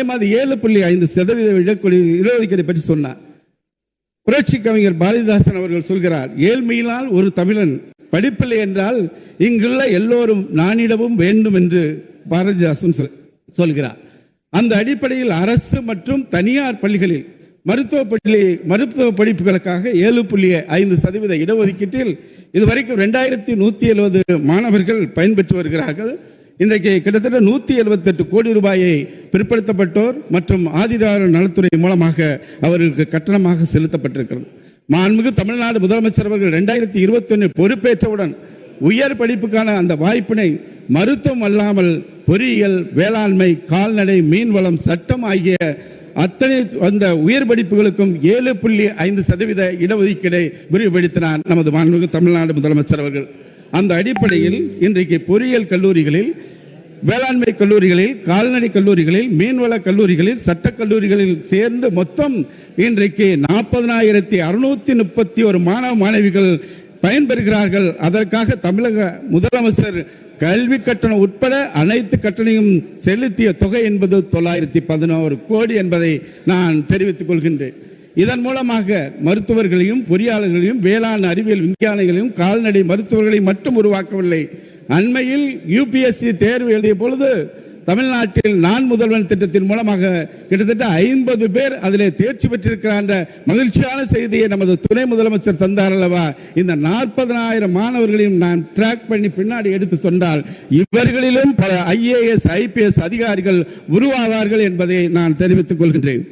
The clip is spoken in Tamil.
7.5% இடஒதுக்கீடு பற்றி சொன்னார். புரட்சி கவிஞர் பாரதிதாசன் அவர்கள் சொல்கிறார், ஏழ்மையினால் ஒரு தமிழன் படிப்பில்லை என்றால் இங்குள்ள எல்லோரும் நானிடவும் வேண்டும் என்று பாரதிதாசன் சொல்கிறார். அந்த அடிப்படையில் அரசு மற்றும் தனியார் பள்ளிகளில் மருத்துவ படிப்புகளுக்காக 7.5% இடஒதுக்கீட்டில் இதுவரைக்கும் 2170 மாணவர்கள் பயன்பெற்று வருகிறார்கள். இன்றைக்கு கிட்டத்தட்ட 178 கோடி ரூபாயை பிற்படுத்தப்பட்டோர் மற்றும் ஆதிதிராவிடர் நலத்துறை மூலமாக அவர்களுக்கு கட்டணமாக செலுத்தப்பட்டிருக்கிறது. மாண்புமிகு தமிழ்நாடு முதலமைச்சர் அவர்கள் 2021 பொறுப்பேற்றவுடன் உயர் படிப்புக்கான அந்த வாய்ப்பினை மருத்துவம் அல்லாமல் பொறியியல், வேளாண்மை, கால்நடை, மீன்வளம், சட்டம் ஆகிய அத்தனை அந்த உயர் படிப்புகளுக்கும் 7.5% இடஒதுக்கீடை விரிவுபடுத்தினார் நமது மாண்புமிகு தமிழ்நாடு முதலமைச்சர் அவர்கள். அந்த அடிப்படையில் இன்றைக்கு பொறியியல் கல்லூரிகளில், வேளாண்மை கல்லூரிகளில், கால்நடை கல்லூரிகளில், மீன்வள கல்லூரிகளில், சட்டக் கல்லூரிகளில் சேர்ந்து மொத்தம் இன்றைக்கு 40,631 மாணவ மாணவிகள் பயன்பெறுகிறார்கள். அதற்காக தமிழக முதலமைச்சர் கல்வி கட்டணம் உட்பட அனைத்து கட்டணையும் செலுத்திய தொகை என்பது 911 கோடி என்பதை நான் தெரிவித்துக் கொள்கின்றேன். இதன் மூலமாக மருத்துவர்களையும், பொறியாளர்களையும், வேளாண் அறிவியல் விஞ்ஞானிகளையும், கால்நடை மருத்துவர்களையும் மட்டும் உருவாக்கவில்லை. அண்மையில் UPSC தேர்வு எழுதிய பொழுது தமிழ்நாட்டில் நான் முதல்வன் திட்டத்தின் மூலமாக கிட்டத்தட்ட 50 பேர் அதிலே தேர்ச்சி பெற்றிருக்கிறார் என்ற மகிழ்ச்சியான செய்தியை நமது துணை முதலமைச்சர் தந்தார் அல்லவா. இந்த 40,000 மாணவர்களையும் நான் ட்ராக் பண்ணி பின்னாடி எடுத்து சொன்னால் இவர்களிலும் பல IAS, IPS அதிகாரிகள் உருவாவார்கள் என்பதை நான் தெரிவித்துக் கொள்கின்றேன்.